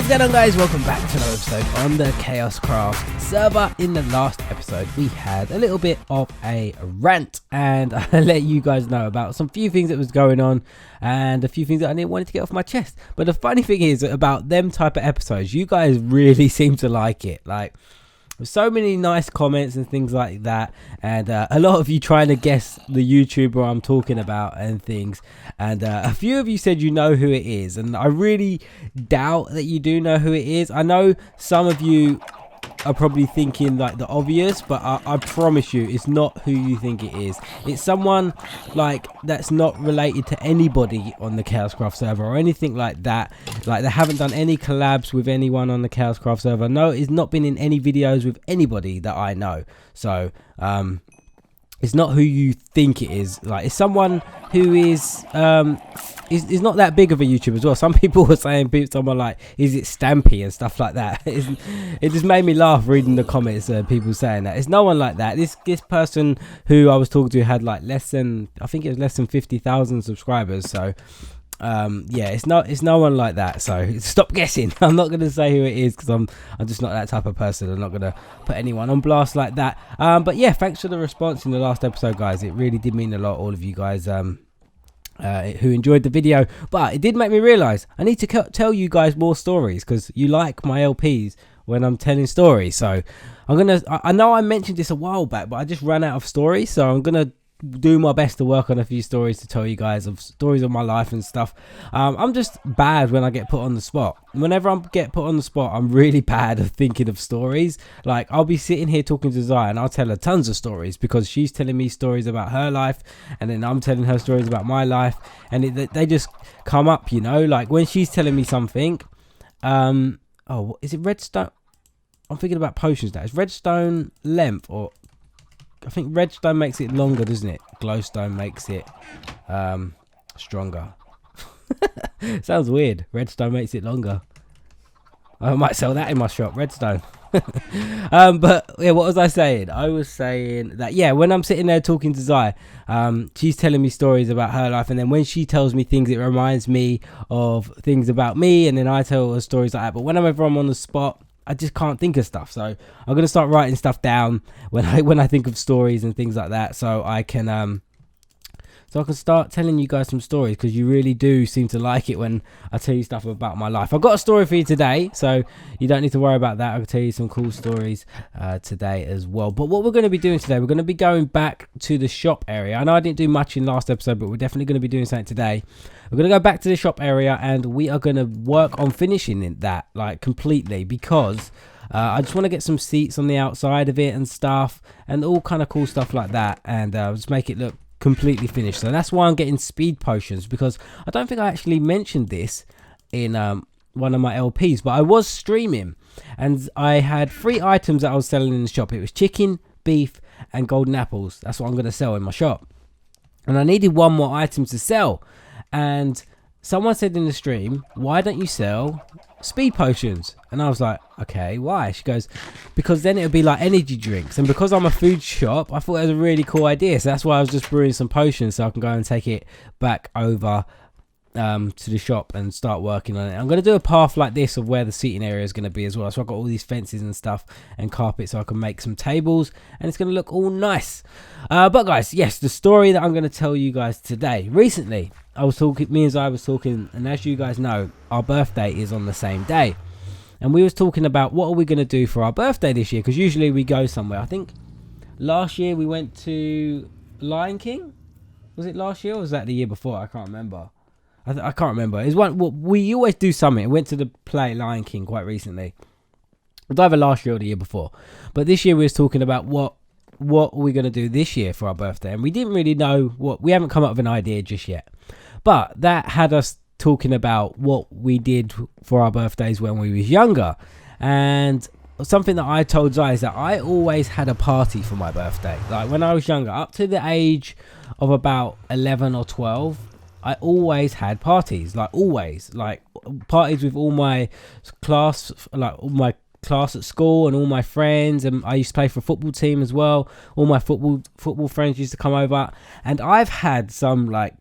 What's going on, guys? Welcome back to another episode on the Chaos Craft server. In the last episode we had a little bit of a rant, and I let you guys know about some few things that was going on and a few things that I didn't want to get off my chest. But the funny thing is about them type of episodes, you guys really seem to like it. Like, so many nice comments and things like that, and a lot of you trying to guess the YouTuber I'm talking about and things, and a few of you said you know who it is, and I really doubt that you do know who it is. I know some of you are probably thinking like the obvious, but I promise you it's not who you think it is. It's someone like that's not related to anybody on the Chaos Craft server or anything like that. Like, they haven't done any collabs with anyone on the Chaos Craft server. No, it's not been in any videos with anybody that I know. So it's not who you think it is. Like, it's someone who is not that big of a YouTuber as well. Some people were saying, someone like, is it Stampy and stuff like that. It just made me laugh reading the comments, people saying that. It's no one like that. This person who I was talking to had like less than 50,000 subscribers. So yeah, it's no one like that. So stop guessing. I'm not gonna say who it is because I'm just not that type of person. I'm not gonna put anyone on blast like that. But yeah, thanks for the response in the last episode, guys. It really did mean a lot, all of you guys who enjoyed the video. But it did make me realize I need to tell you guys more stories, because you like my LPs when I'm telling stories. So I know I mentioned this a while back, but I just ran out of stories, so I'm gonna do my best to work on a few stories to tell you guys of stories of my life and stuff. I'm just bad when I get put on the spot. Whenever I get put on the spot, I'm really bad at thinking of stories. Like, I'll be sitting here talking to Zai and I'll tell her tons of stories because she's telling me stories about her life, and then I'm telling her stories about my life, and they just come up, you know. Like, when she's telling me something, oh, is it redstone? I'm thinking about potions now. Is redstone length, or I think redstone makes it longer, doesn't it? Glowstone makes it stronger. Sounds weird. Redstone makes it longer. I might sell that in my shop, redstone. But yeah, what was I saying? I was saying that, yeah, when I'm sitting there talking to Zai, she's telling me stories about her life, and then when she tells me things, it reminds me of things about me, and then I tell her stories like that. But whenever I'm on the spot, I just can't think of stuff, so I'm gonna start writing stuff down when I think of stories and things like that, so I can start telling you guys some stories, because you really do seem to like it when I tell you stuff about my life. I've got a story for you today, so you don't need to worry about that. I'll tell you some cool stories today as well. But what we're going to be doing today, we're going to be going back to the shop area. I know I didn't do much in last episode, but we're definitely going to be doing something today. We're going to go back to the shop area, and we are going to work on finishing that, like, completely, because I just want to get some seats on the outside of it and stuff, and all kind of cool stuff like that, and just make it look completely finished. So that's why I'm getting speed potions, because I don't think I actually mentioned this in one of my LPs, but I was streaming and I had 3 items that I was selling in the shop. It was chicken, beef, and golden apples. That's what I'm going to sell in my shop, and I needed one more item to sell. And someone said in the stream, why don't you sell speed potions? And I was like, okay, why? She goes, because then it would be like energy drinks, and because I'm a food shop, I thought it was a really cool idea. So that's why I was just brewing some potions, so I can go and take it back over to the shop and start working on it. I'm going to do a path like this of where the seating area is going to be as well. So I've got all these fences and stuff and carpet, so I can make some tables, and it's going to look all nice. But guys, yes, the story that I'm going to tell you guys today. Recently, me and Zai was talking, and as you guys know, our birthday is on the same day. And we was talking about what are we going to do for our birthday this year, because usually we go somewhere. I think last year we went to Lion King. Was it last year or was that the year before? I can't remember. I can't remember. It's one. Well, we always do something. I went to the play Lion King quite recently. It was either last year or the year before. But this year we was talking about what are we going to do this year for our birthday, and we didn't really know what. We haven't come up with an idea just yet. But that had us talking about what we did for our birthdays when we was younger. And something that I told Zai is that I always had a party for my birthday. Like, when I was younger, up to the age of about 11 or 12, I always had parties. Like, always. Like, parties with all my class, like all my class at school and all my friends, and I used to play for a football team as well. All my football friends used to come over, and I've had some like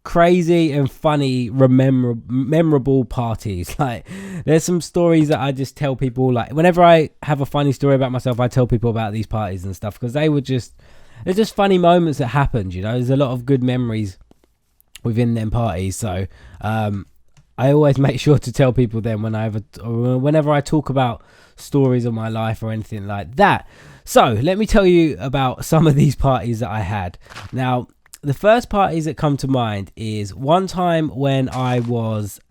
crazy and funny, memorable parties. Like, there's some stories that I just tell people. Like, whenever I have a funny story about myself, I tell people about they's parties and stuff, because they're just funny moments that happened. There's a lot of good memories within them parties. So I always make sure to tell people them whenever I talk about stories of my life or anything like that. So let me tell you about some of these parties that I had. Now, the first parties that come to mind is one time when I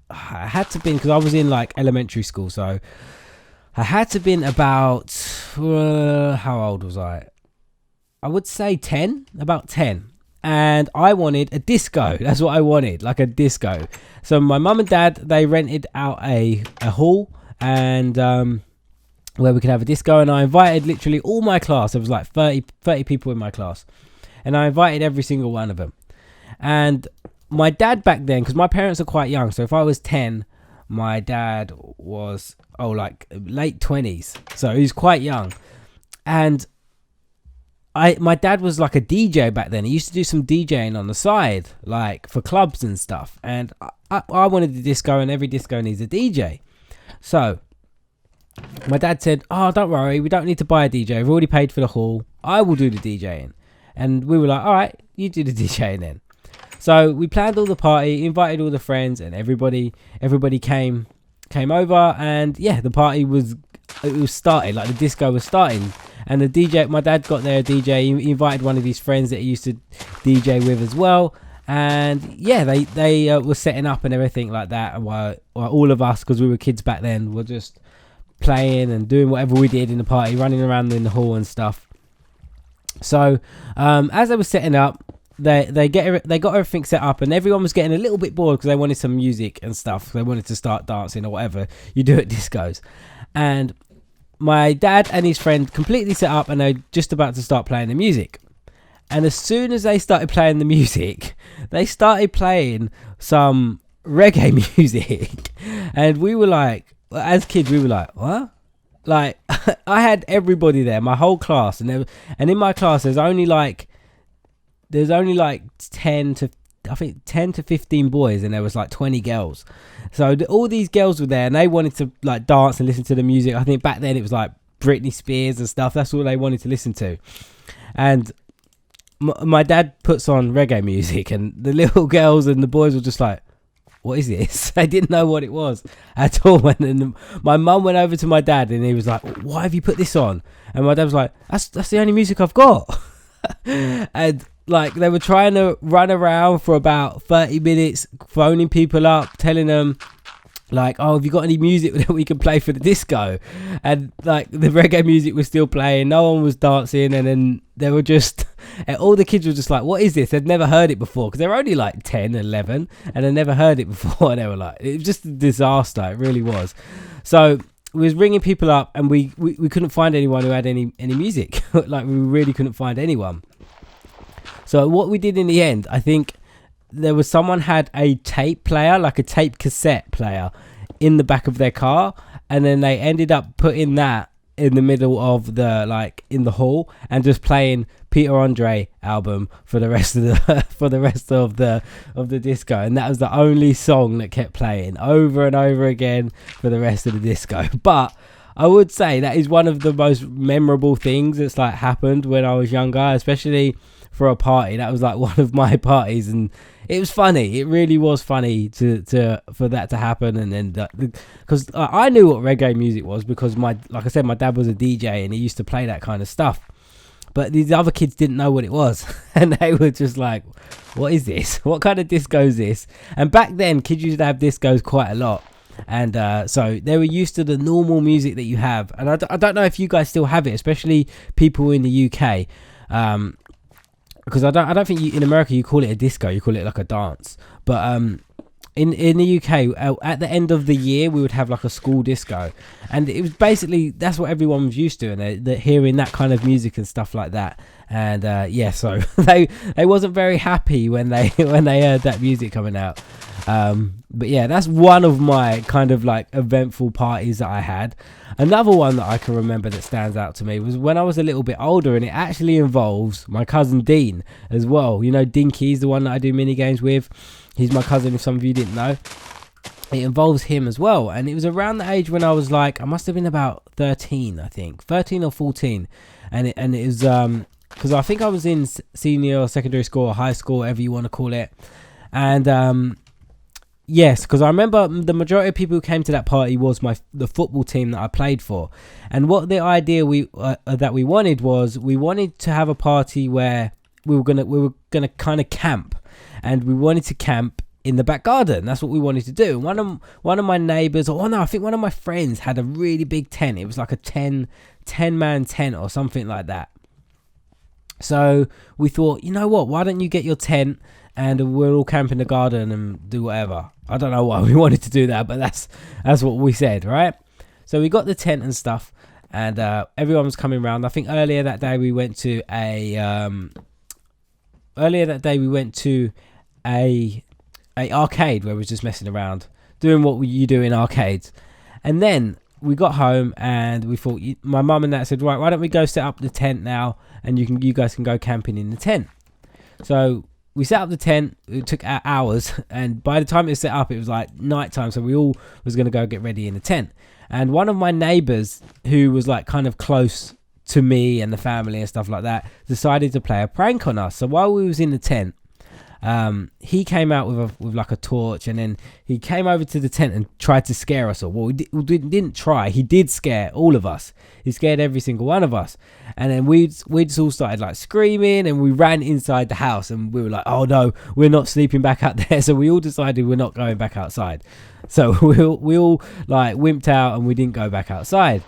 had to be, because I was in like elementary school, so I had to been about how old was I would say 10, about 10. And I wanted a disco. That's what I wanted, like a disco. So my mum and dad, they rented out a hall, and where we could have a disco. And I invited literally all my class. There was like 30 people in my class. And I invited every single one of them. And my dad back then, because my parents are quite young. So if I was 10, my dad was, like late 20s. So he's quite young. And my dad was like a DJ back then. He used to do some DJing on the side, like for clubs and stuff. And I wanted a disco, and every disco needs a DJ. So my dad said, don't worry, we don't need to buy a DJ. We've already paid for the hall. I will do the DJing. And we were like, all right, you do the DJing then. So we planned all the party, invited all the friends, and everybody came over. And yeah, the party was started, like the disco was starting. And the DJ, my dad got there a DJ. He invited one of his friends that he used to DJ with as well. And yeah, they were setting up and everything like that. And while all of us, because we were kids back then, were just playing and doing whatever we did in the party, running around in the hall and stuff. So as they were setting up, they got everything set up, and everyone was getting a little bit bored because they wanted some music and stuff. They wanted to start dancing or whatever you do at discos. And my dad and his friend completely set up, and they're just about to start playing the music. And as soon as they started playing the music, they started playing some reggae music. And we were like, as kids, we were like, what? Like, I had everybody there, my whole class, and in my class there's only like 10 to 15 boys, and there was like 20 girls. So all these girls were there, and they wanted to like dance and listen to the music. I think back then it was like Britney Spears and stuff. That's all they wanted to listen to. And my dad puts on reggae music, and the little girls and the boys were just like, what is this? They didn't know what it was at all. And my mum went over to my dad, and he was like, why have you put this on? And my dad was like, that's the only music I've got. And like, they were trying to run around for about 30 minutes, phoning people up, telling them like, have you got any music that we can play for the disco? And like, the reggae music was still playing, no one was dancing. And then they were just, all the kids were just like, what is this? They'd never heard it before, because they were only like 10, 11, and they never heard it before. And they were like, it was just a disaster. It really was. So we was ringing people up, and we couldn't find anyone who had any music. Like, we really couldn't find anyone. So what we did in the end, I think there was someone had a tape player, like a tape cassette player, in the back of their car, and then they ended up putting that in the middle of in the hall, and just playing Peter Andre album for the rest of the disco. And that was the only song that kept playing over and over again for the rest of the disco. But I would say that is one of the most memorable things that's like happened when I was younger, especially for a party. That was like one of my parties, and it was funny. It really was funny for that to happen. And then because I knew what reggae music was, because like I said, my dad was a DJ and he used to play that kind of stuff. But these other kids didn't know what it was, and they were just like, what is this? What kind of disco is this? And back then, kids used to have discos quite a lot. And so they were used to the normal music that you have. And I don't know if you guys still have it, especially people in the UK. Because I don't think in America you call it a disco, you call it like a dance. But in the UK, at the end of the year, we would have like a school disco, and it was basically, that's what everyone was used to, and they're hearing that kind of music and stuff like that. And so they wasn't very happy when they heard that music coming out. But yeah, that's one of my kind of like eventful parties that I had. Another one that I can remember that stands out to me was when I was a little bit older, and it actually involves my cousin Dean as well. You know, Dinky's the one that I do mini games with. He's my cousin, if some of you didn't know. It involves him as well, and it was around the age when I was like, I must have been about 13, I think 13 or 14, and it was because I think I was in senior or secondary school or high school, whatever you want to call it. And yes, because I remember the majority of people who came to that party was the football team that I played for. And what the idea that we wanted was, we wanted to have a party where we were gonna kind of camp, and we wanted to camp in the back garden. That's what we wanted to do. One of my neighbors, I think one of my friends had a really big tent. It was like a 10 man tent or something like that. So we thought, you know what, why don't you get your tent and we'll all camp in the garden and do whatever. I don't know why we wanted to do that, but that's what we said, right? So we got the tent and stuff, and everyone was coming around. I think earlier that day we went to a arcade where we was just messing around, doing what you do in arcades. And then we got home and we thought, my mum and dad said, right, why don't we go set up the tent now, and you guys can go camping in the tent. So we set up the tent. It took hours, and by the time it was set up, it was like nighttime, so we all was going to go get ready in the tent. And one of my neighbors, who was like kind of close to me and the family and stuff like that, decided to play a prank on us. So while we was in the tent, he came out with like a torch, and then he came over to the tent and tried to scare us all. Well, we didn't try. He did scare all of us. He scared every single one of us. And then we just all started like screaming, and we ran inside the house, and we were like, oh no, we're not sleeping back out there. So we all decided we're not going back outside. So we all like wimped out, and we didn't go back outside.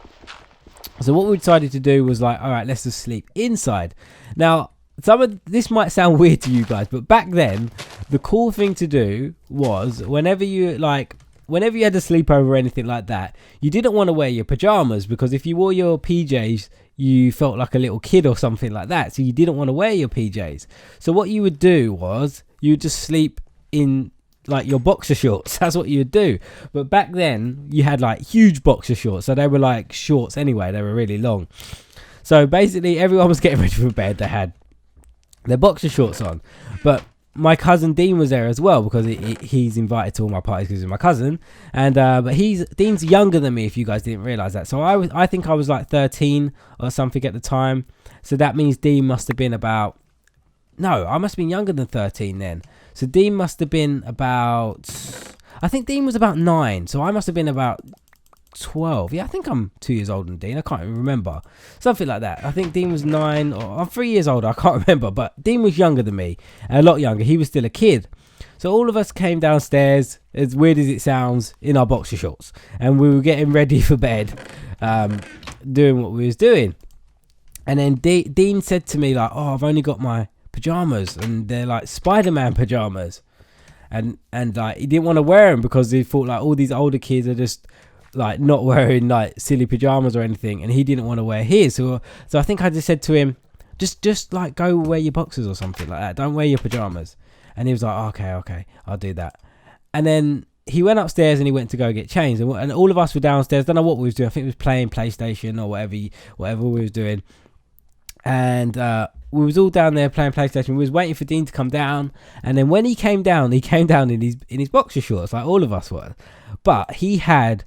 So what we decided to do was like, all right, let's just sleep inside. Now, some of this might sound weird to you guys, but back then the cool thing to do was, whenever you had a sleepover or anything like that, you didn't want to wear your pajamas, because if you wore your PJs, you felt like a little kid or something like that. So you didn't want to wear your PJs. So what you would do was, you would just sleep in like your boxer shorts. That's what you would do. But back then you had like huge boxer shorts, so they were like shorts anyway. They were really long. So basically everyone was getting ready for bed. They had their boxer shorts on, but my cousin Dean was there as well, because he's invited to all my parties because he's my cousin, and but Dean's younger than me, if you guys didn't realize that. So I think I was like 13 or something at the time, so that means Dean must have been about, no, I must have been younger than 13 then. So Dean must have been about, I think Dean was about 9, so I must have been about 12. Yeah, I think I'm 2 years older than Dean. I can't even remember. Something like that. I think Dean was 9, or I'm 3 years older. I can't remember. But Dean was younger than me. A lot younger. He was still a kid. So all of us came downstairs, as weird as it sounds, in our boxer shorts. And we were getting ready for bed, doing what we was doing. And then Dean said to me, like, oh, I've only got my pajamas. And they're like Spider-Man pajamas. And like, he didn't want to wear them because he thought like all these older kids are just like not wearing like silly pajamas or anything, and he didn't want to wear his. So I think I just said to him, just like go wear your boxers or something like that. Don't wear your pajamas. And he was like, okay, I'll do that. And then he went upstairs and he went to go get changed, and all of us were downstairs. Don't know what we was doing. I think we was playing PlayStation or whatever we was doing. And we was all down there playing PlayStation. We was waiting for Dean to come down, and then when he came down in his boxer shorts, like all of us were, but he had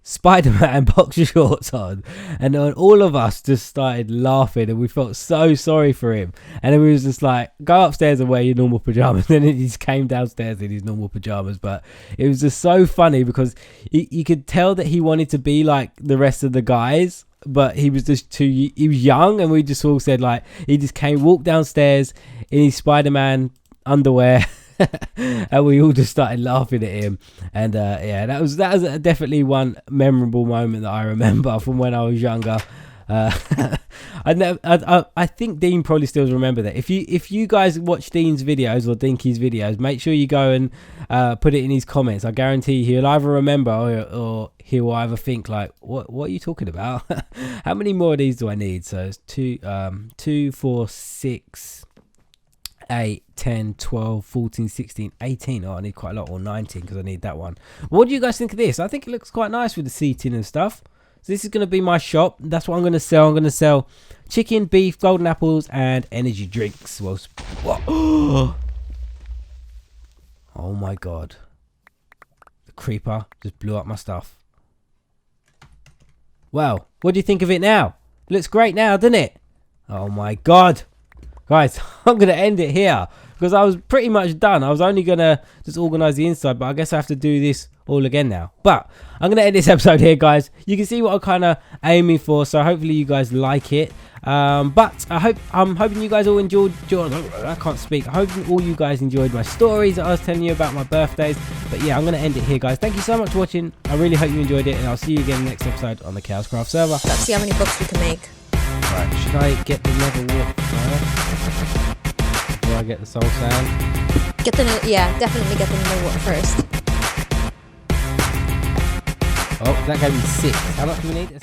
Spider-Man boxer shorts on, and all of us just started laughing, and we felt so sorry for him. And then we was just like, go upstairs and wear your normal pajamas. And then he just came downstairs in his normal pajamas. But it was just so funny because you could tell that he wanted to be like the rest of the guys, but he was just he was young, and we just all said like, he just walked downstairs in his Spider-Man underwear. And we all just started laughing at him. And yeah, that was definitely one memorable moment that I remember from when I was younger. I think Dean probably still remember that. If you guys watch Dean's videos or Dinky's videos, make sure you go and put it in his comments. I guarantee he'll either remember or he'll either think like, what are you talking about? How many more of these do I need? So it's 2, 4, 6, 8, 10, 12, 14, 16, 18. Oh, I need quite a lot, or 19 because I need that one. What do you guys think of this? I think it looks quite nice with the seating and stuff. So this is going to be my shop. That's what I'm going to sell. I'm going to sell chicken, beef, golden apples, and energy drinks. Well, what? Oh my god. The creeper just blew up my stuff. Wow. What do you think of it now? Looks great now, doesn't it? Oh my god. Guys, I'm going to end it here because I was pretty much done. I was only going to just organize the inside, but I guess I have to do this all again now. But I'm going to end this episode here, guys. You can see what I'm kind of aiming for, so hopefully you guys like it. But I'm hoping you guys all enjoyed. I can't speak. I hope all you guys enjoyed my stories that I was telling you about my birthdays. But yeah, I'm going to end it here, guys. Thank you so much for watching. I really hope you enjoyed it, and I'll see you again next episode on the Chaos Craft server. Let's see how many books we can make. Right, should I get the level walk first? Before I get the soul sand? Definitely get the netherwork first. Oh, that gave me 6. How much do we need?